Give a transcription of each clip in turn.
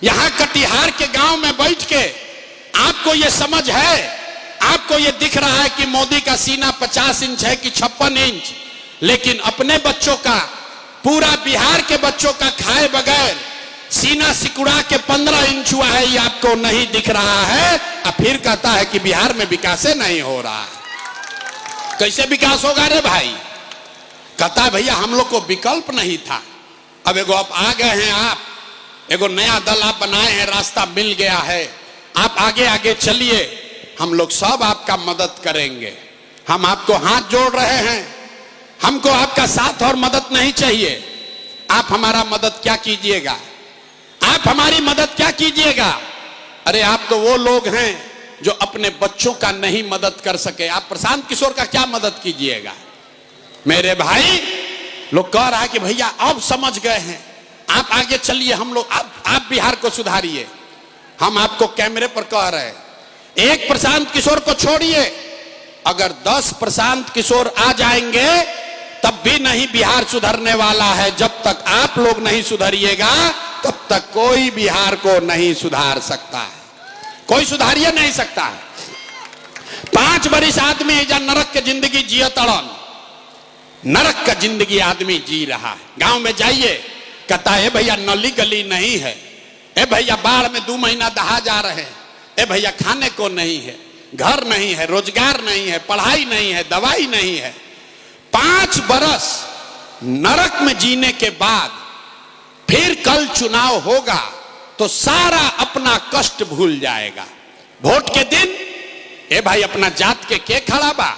यहां कटिहार के गांव में बैठ के आपको यह समझ है, आपको यह दिख रहा है कि मोदी का सीना 50 इंच है कि 56 इंच, लेकिन अपने बच्चों का, पूरा बिहार के बच्चों का खाए बगैर सीना सिकुड़ा के 15 इंच हुआ है, ये आपको नहीं दिख रहा है। अब फिर कहता है कि बिहार में विकास नहीं हो रहा है। कैसे विकास होगा रे भाई? कहता है भैया हम लोग को विकल्प नहीं था, अब एगो आप आ गए हैं, आप एगो नया दल आप बनाए हैं, रास्ता मिल गया है, आप आगे आगे चलिए, हम लोग सब आपका मदद करेंगे। हम आपको हाथ जोड़ रहे हैं, हमको आपका साथ और मदद नहीं चाहिए। आप हमारा मदद क्या कीजिएगा? आप हमारी मदद क्या कीजिएगा? अरे आप तो वो लोग हैं जो अपने बच्चों का नहीं मदद कर सके, आप प्रशांत किशोर का क्या मदद कीजिएगा? मेरे भाई लोग कह रहा है कि भैया अब समझ गए हैं, आप आगे चलिए, हम लोग आप बिहार को सुधारिए। हम आपको कैमरे पर कह रहे हैं, एक प्रशांत किशोर को छोड़िए, अगर 10 प्रशांत किशोर आ जाएंगे तब भी नहीं बिहार सुधरने वाला है। जब तक आप लोग नहीं सुधरिएगा तब तक कोई बिहार को नहीं सुधार सकता है, कोई सुधारिए नहीं सकता है। 5 बरिस आदमी जब नरक की जिंदगी जिया तड़न, नरक का जिंदगी आदमी जी रहा है। गांव में जाइए, कहता है भैया नली गली नहीं है, ए भैया बाढ़ में 2 महीना दहा जा रहे हैं, ए भैया खाने को नहीं है, घर नहीं है, रोजगार नहीं है, पढ़ाई नहीं है, दवाई नहीं है। 5 बरस नरक में जीने के बाद फिर कल चुनाव होगा तो सारा अपना कष्ट भूल जाएगा। वोट के दिन ए भाई अपना जात के खड़ा बा,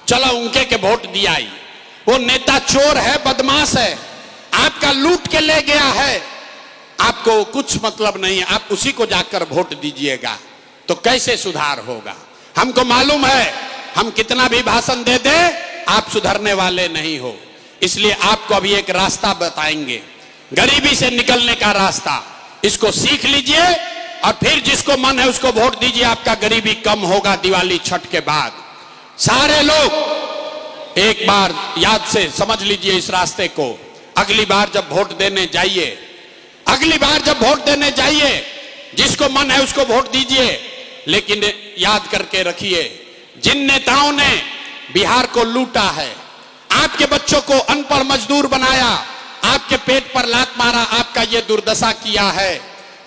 चलो उनके के वोट दियाई, वो नेता चोर है, बदमाश है, आपका लूट के ले गया है, आपको कुछ मतलब नहीं है, आप उसी को जाकर वोट दीजिएगा। तो कैसे सुधार होगा? हमको मालूम है हम कितना भी भाषण दे दे आप सुधरने वाले नहीं हो, इसलिए आपको अभी एक रास्ता बताएंगे, गरीबी से निकलने का रास्ता। इसको सीख लीजिए और फिर जिसको मन है उसको वोट दीजिए, आपका गरीबी कम होगा दिवाली छठ के बाद। सारे लोग एक बार याद से समझ लीजिए इस रास्ते को। अगली बार जब वोट देने जाइए, अगली बार जब वोट देने जाइए, जिसको मन है उसको वोट दीजिए, लेकिन याद करके रखिए जिन नेताओं ने बिहार को लूटा है, आपके बच्चों को अनपढ़ मजदूर बनाया, आपके पेट पर लात मारा, आपका ये दुर्दशा किया है,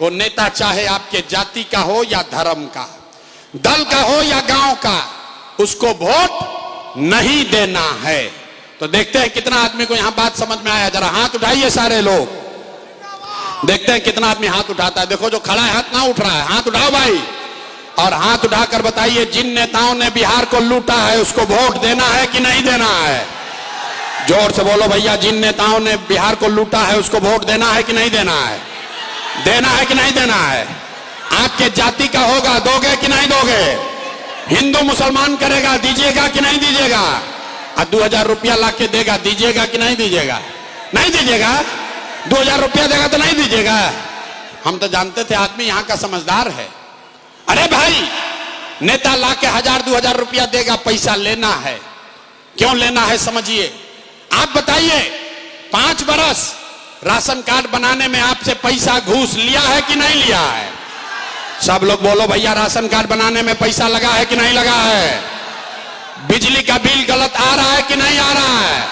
वो नेता चाहे आपके जाति का हो या धर्म का, दल का हो या गांव का, उसको वोट नहीं देना है। तो देखते हैं कितना आदमी को यहां बात समझ में आया। जरा हाथ उठाइए सारे लोग, देखते हैं कितना आदमी हाथ उठाता है। देखो जो खड़ा है हाथ ना उठ रहा है, हाथ उठाओ भाई, और हाथ उठाकर बताइए जिन नेताओं ने बिहार को लूटा है उसको वोट देना है कि नहीं देना है? जोर से बोलो भैया, जिन नेताओं ने बिहार को लूटा है उसको वोट देना है कि नहीं देना है? देना है कि नहीं देना है? आपके जाति का होगा, दोगे कि नहीं दोगे? हिंदू मुसलमान करेगा, दीजिएगा कि नहीं दीजिएगा? और 2000 रुपया ला के देगा, दीजिएगा कि नहीं दीजिएगा? नहीं दीजिएगा? 2000 रुपया देगा तो नहीं दीजिएगा? हम तो जानते थे आदमी यहाँ का समझदार है। अरे भाई नेता ला के 1000-2000 रुपया देगा, पैसा लेना है, क्यों लेना है समझिए। आप बताइए 5 बरस राशन कार्ड बनाने में आपसे पैसा घूस लिया है कि नहीं लिया है? सब लोग बोलो भैया, राशन कार्ड बनाने में पैसा लगा है कि नहीं लगा है? बिजली का बिल गलत आ रहा है कि नहीं आ रहा है?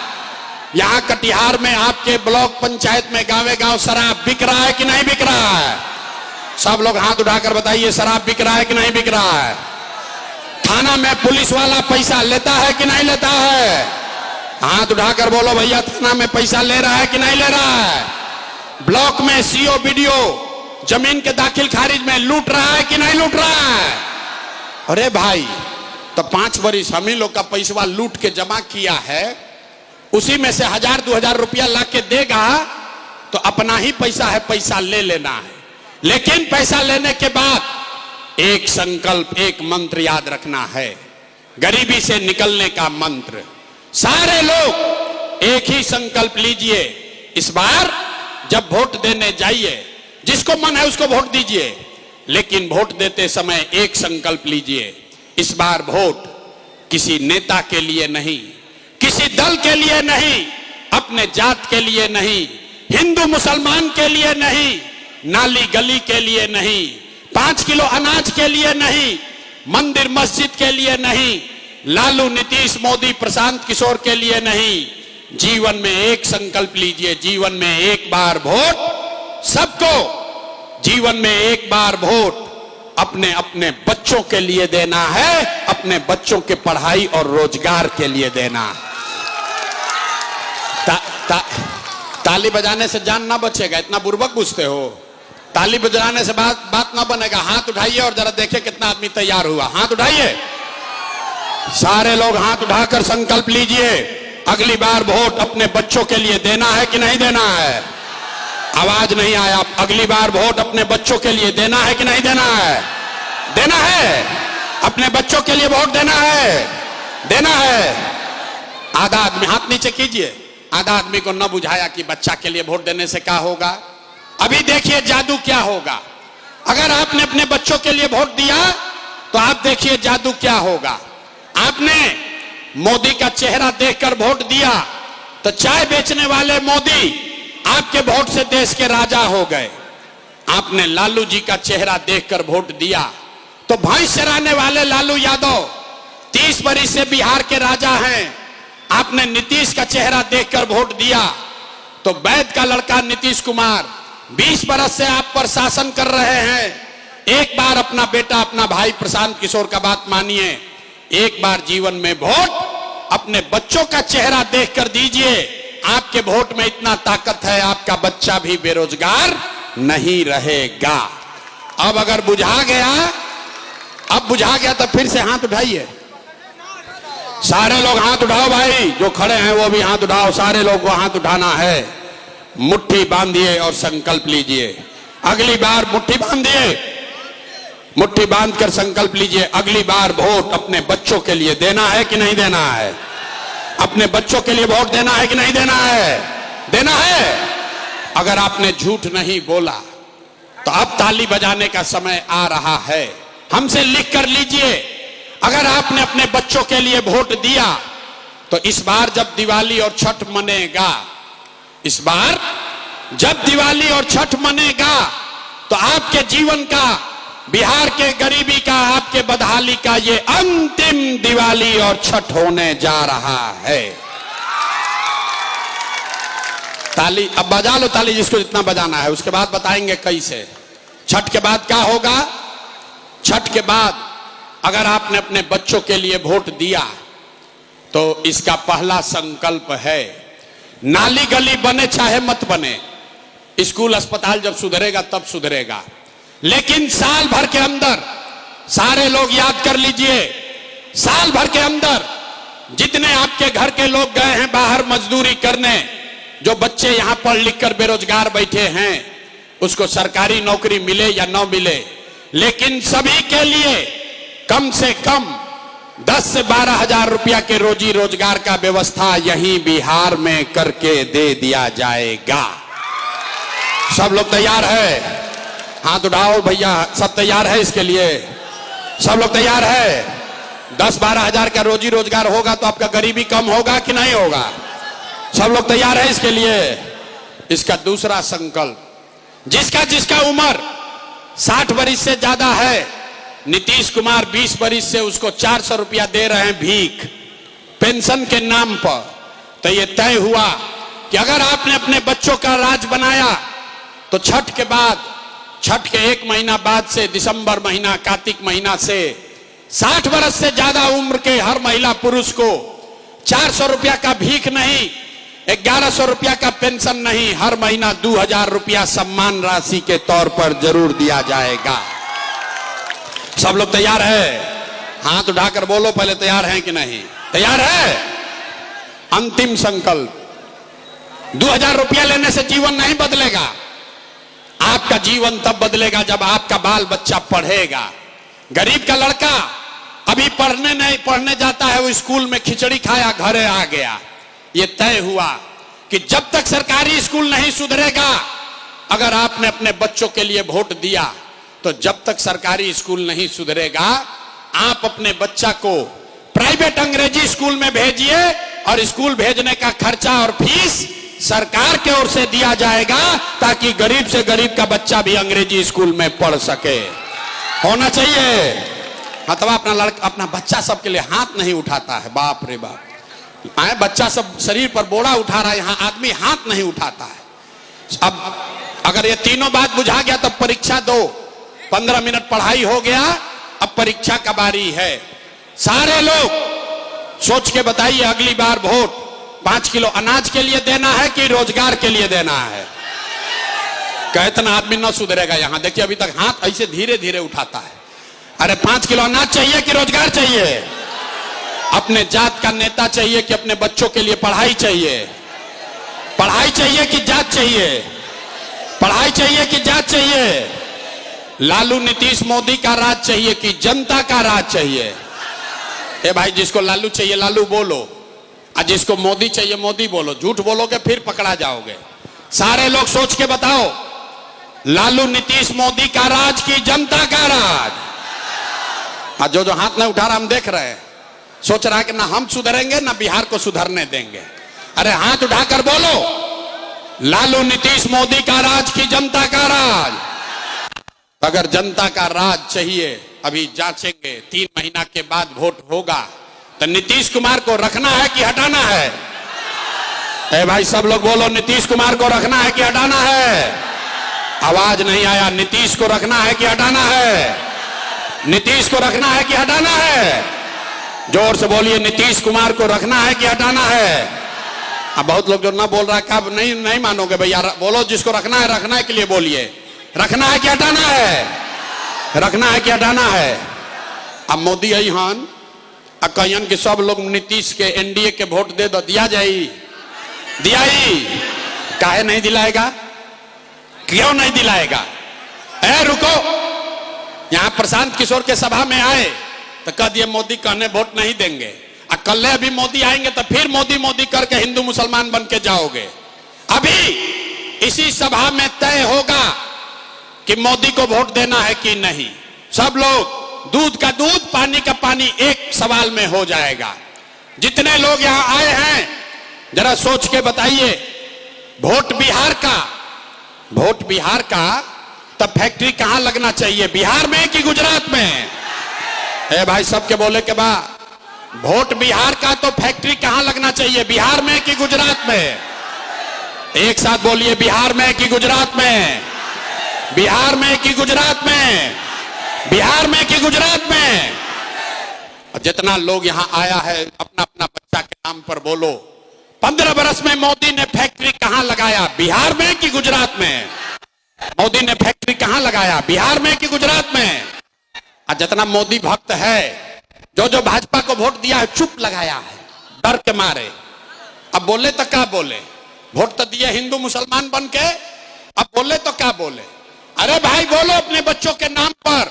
यहां कटिहार में आपके ब्लॉक पंचायत में गांवे गांव शराब बिक रहा है कि नहीं बिक रहा है? सब लोग हाथ उठाकर बताइए, शराब बिक रहा है कि नहीं बिक रहा है? थाना में पुलिस वाला पैसा लेता है कि नहीं लेता है? हाथ उठाकर बोलो भैया, थाना में पैसा ले रहा है कि नहीं ले रहा है? ब्लॉक में सीओ बीडीओ जमीन के दाखिल खारिज में लूट रहा है कि नहीं लूट रहा है? अरे भाई तो 5 बरिस हम ही लोग का पैसा लूट के जमा किया है, उसी में से 1000-2000 रुपया ला के देगा तो अपना ही पैसा है, पैसा ले लेना है। लेकिन पैसा लेने के बाद एक संकल्प, एक मंत्र याद रखना है, गरीबी से निकलने का मंत्र। सारे लोग एक ही संकल्प लीजिए, इस बार जब वोट देने जाइए, जिसको मन है उसको वोट दीजिए, लेकिन वोट देते समय एक संकल्प लीजिए, इस बार वोट किसी नेता के लिए नहीं, किसी दल के लिए नहीं, अपने जात के लिए नहीं, हिंदू मुसलमान के लिए नहीं, नाली गली के लिए नहीं, 5 किलो अनाज के लिए नहीं, मंदिर मस्जिद के लिए नहीं, लालू नीतीश मोदी प्रशांत किशोर के लिए नहीं। जीवन में एक संकल्प लीजिए, जीवन में एक बार वोट सबको, जीवन में एक बार वोट अपने अपने बच्चों के लिए देना है, अपने बच्चों के पढ़ाई और रोजगार के लिए देना। ताली बजाने से जान ना बचेगा, इतना बुर्बक पूछते हो। ताली बजाने से बात ना बनेगा। हाथ उठाइए और जरा देखिए कितना आदमी तैयार हुआ। हाथ उठाइए, सारे लोग हाथ उठाकर संकल्प लीजिए, अगली बार वोट अपने बच्चों के लिए देना है कि नहीं देना है? आवाज नहीं आया। अगली बार वोट अपने बच्चों के लिए देना है कि नहीं देना है? देना है। अपने बच्चों के लिए वोट देना है, देना है। आधा आदमी हाथ नीचे कीजिए। आधा आदमी को न बुझाया कि बच्चा के लिए वोट देने से क्या होगा। अभी देखिए जादू क्या होगा। अगर आपने अपने बच्चों के लिए वोट दिया तो आप देखिए जादू क्या होगा। आपने मोदी का चेहरा देखकर वोट दिया तो चाय बेचने वाले मोदी आपके वोट से देश के राजा हो गए। आपने लालू जी का चेहरा देखकर वोट दिया तो भैंस चराने वाले लालू यादव 30 बरस से बिहार के राजा हैं। आपने नीतीश का चेहरा देखकर वोट दिया तो वैद का लड़का नीतीश कुमार 20 बरस से आप पर शासन कर रहे हैं। एक बार अपना बेटा, अपना भाई प्रशांत किशोर का बात मानिए। एक बार जीवन में वोट अपने बच्चों का चेहरा देखकर दीजिए। आपके वोट में इतना ताकत है, आपका बच्चा भी बेरोजगार नहीं रहेगा। अब अगर बुझा गया, अब बुझा गया तो फिर से हाथ उठाइए। सारे लोग हाथ उठाओ भाई, जो खड़े हैं वो भी हाथ उठाओ। सारे लोग को हाथ उठाना है। मुट्ठी बांधिए और संकल्प लीजिए। अगली बार मुट्ठी बांधिए, मुट्ठी बांधकर संकल्प लीजिए। अगली बार वोट अपने बच्चों के लिए देना है कि नहीं देना है? अपने बच्चों के लिए वोट देना है कि नहीं देना है? देना है। अगर आपने झूठ नहीं बोला तो अब ताली बजाने का समय आ रहा है। हमसे लिख कर लीजिए, अगर आपने अपने बच्चों के लिए वोट दिया तो इस बार जब दिवाली और छठ मनेगा, इस बार जब दिवाली और छठ मनेगा तो आपके जीवन का, बिहार के गरीबी का, आपके बदहाली का ये अंतिम दिवाली और छठ होने जा रहा है। ताली अब बजा लो, ताली जिसको जितना बजाना है। उसके बाद बताएंगे कैसे। छठ के बाद क्या होगा? छठ के बाद अगर आपने अपने बच्चों के लिए वोट दिया तो इसका पहला संकल्प है, नाली गली बने चाहे मत बने, स्कूल अस्पताल जब सुधरेगा तब सुधरेगा, लेकिन साल भर के अंदर, सारे लोग याद कर लीजिए, साल भर के अंदर जितने आपके घर के लोग गए हैं बाहर मजदूरी करने, जो बच्चे यहां पढ़ लिख कर बेरोजगार बैठे हैं, उसको सरकारी नौकरी मिले या न मिले, लेकिन सभी के लिए कम से कम 10 से 12 हजार रुपया के रोजी रोजगार का व्यवस्था यहीं बिहार में करके दे दिया जाएगा। सब लोग तैयार है? हाथ उठाओ भैया, सब तैयार है इसके लिए? सब लोग तैयार है? 10-12 हजार का रोजी रोजगार होगा तो आपका गरीबी कम होगा कि नहीं होगा? सब लोग तैयार है इसके लिए? इसका दूसरा संकल्प, जिसका जिसका उम्र 60 बरस से ज्यादा है, नीतीश कुमार 20 बरस से उसको 400 रुपया दे रहे हैं भीख पेंशन के नाम पर। तो ये तय हुआ कि अगर आपने अपने बच्चों का राज बनाया तो छठ के बाद, छठ के 1 महीना बाद से दिसंबर महीना, कार्तिक महीना से 60 बरस से ज्यादा उम्र के हर महिला पुरुष को 400 रुपया का भीख नहीं, 1100 रुपया का पेंशन नहीं, हर महीना 2000 रुपया सम्मान राशि के तौर पर जरूर दिया जाएगा। सब लोग तैयार है? हाथ उठाकर बोलो पहले, तैयार हैं कि नहीं? तैयार है? अंतिम संकल्प, 2000 रुपया लेने से जीवन नहीं बदलेगा। आपका जीवन तब बदलेगा जब आपका बाल बच्चा पढ़ेगा। गरीब का लड़का अभी पढ़ने जाता है, वो स्कूल में खिचड़ी खाया घरे आ गया। ये तय हुआ कि जब तक सरकारी स्कूल नहीं सुधरेगा, अगर आपने अपने बच्चों के लिए वोट दिया तो जब तक सरकारी स्कूल नहीं सुधरेगा, आप अपने बच्चा को प्राइवेट अंग्रेजी स्कूल में भेजिए और स्कूल भेजने का खर्चा और फीस सरकार के ओर से दिया जाएगा, ताकि गरीब से गरीब का बच्चा भी अंग्रेजी स्कूल में पढ़ सके। होना चाहिए। अथवा अपना लड़का, अपना बच्चा सबके लिए हाथ नहीं उठाता है। बाप रे बाप, आए बच्चा सब शरीर पर बोरा उठा रहा है, यहाँ आदमी हाथ नहीं उठाता है। अब अगर ये तीनों बात बुझा गया तब परीक्षा दो। 15 मिनट पढ़ाई हो गया, अब परीक्षा का बारी है। सारे लोग सोच के बताइए, अगली बार वोट 5 किलो अनाज के लिए देना है कि रोजगार के लिए देना है? कहतना आदमी न सुधरेगा। यहां देखिए, अभी तक हाथ ऐसे धीरे धीरे उठाता है। अरे 5 किलो अनाज चाहिए कि रोजगार चाहिए? अपने जात का नेता चाहिए कि अपने बच्चों के लिए पढ़ाई चाहिए? पढ़ाई चाहिए कि जात चाहिए? पढ़ाई चाहिए कि जात चाहिए? लालू नीतीश मोदी का राज चाहिए कि जनता का राज चाहिए? ए भाई, जिसको लालू चाहिए लालू बोलो, और जिसको मोदी चाहिए मोदी बोलो। झूठ बोलोगे फिर पकड़ा जाओगे। सारे लोग सोच के बताओ, लालू नीतीश मोदी का राज की जनता का राज? और जो हाथ नहीं उठा रहा, हम देख रहे हैं, सोच रहा है कि ना हम सुधरेंगे ना बिहार को सुधरने देंगे। अरे हाथ उठाकर बोलो, लालू नीतीश मोदी का राज की जनता का राज? अगर जनता का राज चाहिए, अभी जांचेंगे, 3 महीना के बाद वोट होगा, तो नीतीश कुमार को रखना है कि हटाना है? ए भाई, सब लोग बोलो, नीतीश कुमार को रखना है कि हटाना है? आवाज नहीं आया। नीतीश को रखना है कि हटाना है? नीतीश को रखना है कि हटाना है? जोर से बोलिए, नीतीश कुमार को रखना है कि हटाना है? अब बहुत लोग जो ना बोल रहा है, कब नहीं मानोगे भैया? बोलो, जिसको रखना है के लिए बोलिए। रखना है कि हटाना है? रखना है कि हटाना है? अब मोदी आई हन कहन कि सब लोग नीतीश के एनडीए के वोट दे दो, दिया जाई? दियाई? काहे नहीं दिलाएगा? क्यों नहीं दिलाएगा? ए रुको, यहां प्रशांत किशोर के सभा में आए तो कह दिए मोदी कहने वोट नहीं देंगे। कल अभी मोदी आएंगे तो फिर मोदी मोदी करके हिंदू मुसलमान बन के जाओगे। अभी इसी सभा में तय होगा कि मोदी को वोट देना है कि नहीं। सब लोग, दूध का दूध पानी का पानी, एक सवाल में हो जाएगा। जितने लोग यहां आए हैं, जरा सोच के बताइए, वोट बिहार का तब फैक्ट्री कहां लगना चाहिए, बिहार में कि गुजरात में? ए भाई, सबके बोले के बाद, वोट बिहार का तो फैक्ट्री कहां लगना चाहिए, बिहार में कि गुजरात में? एक साथ बोलिए, बिहार में कि गुजरात में? बिहार में कि गुजरात में? बिहार में कि गुजरात में? जितना लोग यहां आया है, अपना अपना बच्चा के नाम पर बोलो, 15 बरस में मोदी ने फैक्ट्री कहां लगाया, बिहार में कि गुजरात में? मोदी ने फैक्ट्री कहां लगाया, बिहार में कि गुजरात में? और जितना मोदी भक्त है, जो भाजपा को वोट दिया है, चुप लगाया है डर के मारे। अब बोले तो क्या बोले? वोट तो दिए हिंदू मुसलमान बन के, अब बोले तो क्या बोले? अरे भाई बोलो अपने बच्चों के नाम पर,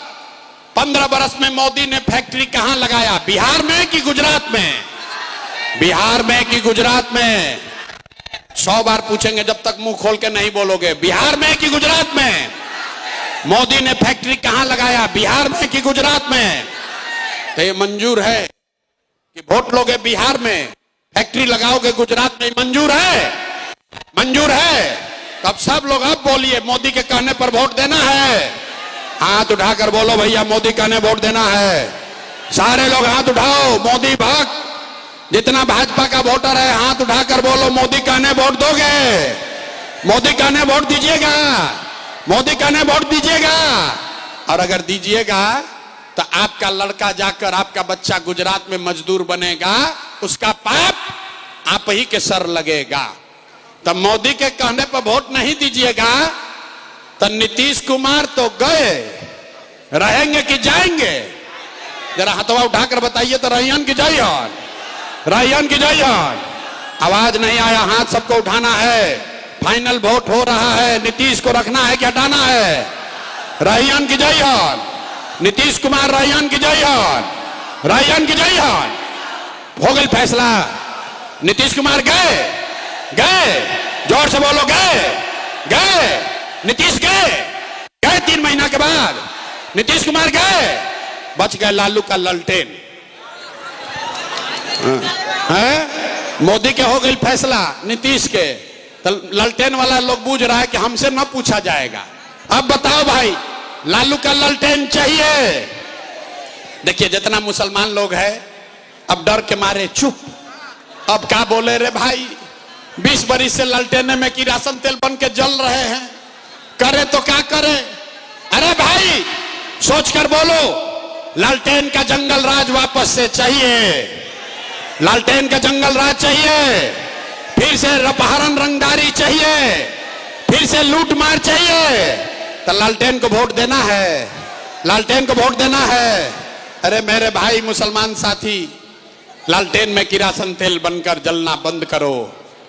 15 बरस में मोदी ने फैक्ट्री कहां लगाया, बिहार में कि गुजरात में? बिहार में कि गुजरात में? 100 बार पूछेंगे जब तक मुंह खोल के नहीं बोलोगे। बिहार में कि गुजरात में? मोदी ने फैक्ट्री कहां लगाया, बिहार में कि गुजरात में? तो ये मंजूर है कि वोट लोगे बिहार में, फैक्ट्री लगाओगे गुजरात में? मंजूर है? मंजूर है? तब सब लोग अब बोलिए, मोदी के कहने पर वोट देना है? हाथ उठाकर बोलो भैया, मोदी कहने वोट देना है। सारे लोग हाथ उठाओ, मोदी भक्त जितना भाजपा का वोटर है, हाथ उठाकर बोलो, मोदी कहने वोट दोगे? मोदी कहने वोट दीजिएगा? मोदी कहने वोट दीजिएगा? और अगर दीजिएगा तो आपका लड़का जाकर, आपका बच्चा गुजरात में मजदूर बनेगा, उसका पाप आप ही के सर लगेगा। तब मोदी के कहने पर वोट नहीं दीजिएगा तो नीतीश कुमार तो गए, रहेंगे कि जाएंगे? जरा हथवा उठाकर बताइए तो, रहियन की जइयन? रहियन की जइयन? आवाज नहीं आया, हाथ सबको उठाना है। फाइनल वोट हो रहा है, नीतीश को रखना है कि हटाना है? रहियन की जइयन? नीतीश कुमार रहियन की जइयन? रहियन की जइयन? हो गई फैसला। नीतीश कुमार गए? गए? जोर से बोलो, गए? गए? नीतीश गए? गए 3 महीना के बाद नीतीश कुमार गए, बच गए लालू का ललटेन। मोदी के हो गई फैसला, नीतीश के तो लालटेन वाला लोग बूझ रहा है कि हमसे ना पूछा जाएगा। अब बताओ भाई, लालू का लालटेन चाहिए? देखिए जितना मुसलमान लोग हैं अब डर के मारे चुप। अब क्या बोले रे भाई, 20 बरिस से लालटेने में किरासन तेल बन के जल रहे हैं, करे तो क्या करे? अरे भाई सोच कर बोलो, लालटेन का जंगल राज वापस से चाहिए, लालटेन का जंगल राज चाहिए, फिर से अपहरण रंगदारी चाहिए, फिर से लूट मार चाहिए। तो लालटेन को वोट देना है, लालटेन को वोट देना है। अरे मेरे भाई मुसलमान साथी, लालटेन में किरासन तेल बनकर जलना बंद करो।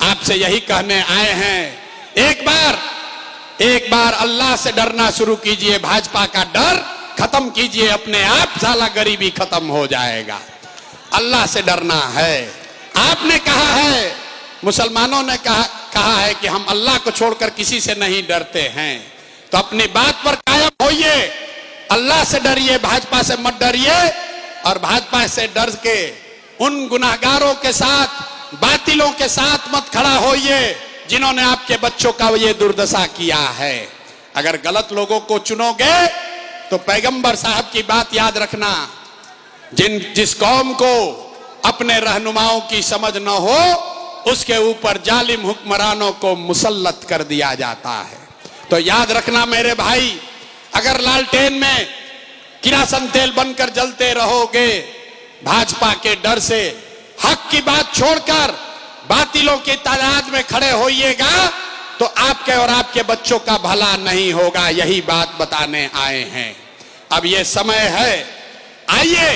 आपसे यही कहने आए हैं, एक बार अल्लाह से डरना शुरू कीजिए, भाजपा का डर खत्म कीजिए, अपने आप साला गरीबी खत्म हो जाएगा। अल्लाह से डरना है। आपने कहा है, मुसलमानों ने कहा है कि हम अल्लाह को छोड़कर किसी से नहीं डरते हैं, तो अपनी बात पर कायम होइए, अल्लाह से डरिए, भाजपा से मत डरिए। और भाजपा से डर के उन गुनाहगारों के साथ, बातिलों के साथ मत खड़ा होइए जिन्होंने आपके बच्चों का ये दुर्दशा किया है। अगर गलत लोगों को चुनोगे तो पैगंबर साहब की बात याद रखना, जिस कौम को अपने रहनुमाओं की समझ न हो उसके ऊपर जालिम हुक्मरानों को मुसल्लत कर दिया जाता है। तो याद रखना मेरे भाई, अगर लालटेन में किरासन तेल बनकर जलते रहोगे, भाजपा के डर से हक की बात छोड़कर बातिलों की तादाद में खड़े होइएगा तो आपके और आपके बच्चों का भला नहीं होगा। यही बात बताने आए हैं। अब ये समय है, आइए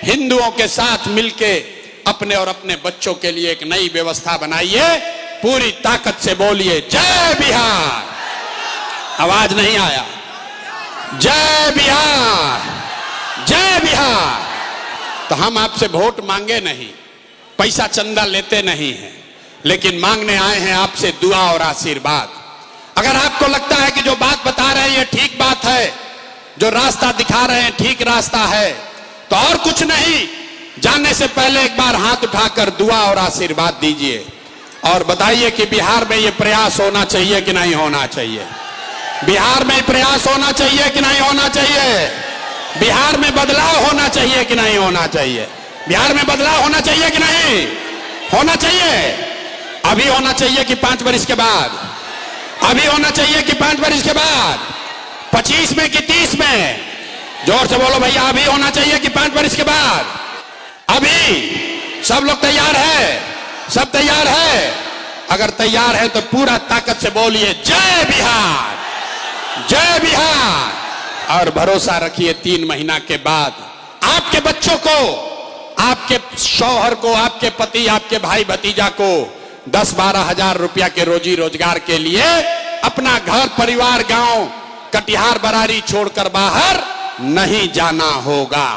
हिंदुओं के साथ मिलके अपने और अपने बच्चों के लिए एक नई व्यवस्था बनाइए। पूरी ताकत से बोलिए जय बिहार। आवाज नहीं आया। जय बिहार, जय बिहार। तो हम आपसे वोट मांगे नहीं, पैसा चंदा लेते नहीं हैं, लेकिन मांगने आए हैं आपसे दुआ और आशीर्वाद। अगर आपको लगता है कि जो बात बता रहे हैं ये ठीक बात है, जो रास्ता दिखा रहे हैं ठीक रास्ता है, तो और कुछ नहीं, जाने से पहले एक बार हाथ उठाकर दुआ और आशीर्वाद दीजिए और बताइए कि बिहार में ये प्रयास होना चाहिए कि नहीं होना चाहिए, बिहार में प्रयास होना चाहिए कि नहीं होना चाहिए, बिहार में बदलाव होना चाहिए कि नहीं होना चाहिए, बिहार में बदलाव होना चाहिए कि नहीं होना चाहिए। अभी होना चाहिए कि 5 वर्ष के बाद, अभी होना चाहिए कि 5 वर्ष के बाद, 25 में कि 30 में? जोर से बोलो भैया, अभी होना चाहिए कि 5 वर्ष के बाद? अभी। सब लोग तैयार है? सब तैयार है? अगर तैयार है तो पूरा ताकत से बोलिए जय बिहार, जय बिहार। और भरोसा रखिए 3 महीना के बाद आपके बच्चों को, आपके शौहर को, आपके पति, आपके भाई भतीजा को 10-12 हजार रुपया के रोजी रोजगार के लिए अपना घर परिवार, गांव, कटिहार, बरारी छोड़कर बाहर नहीं जाना होगा।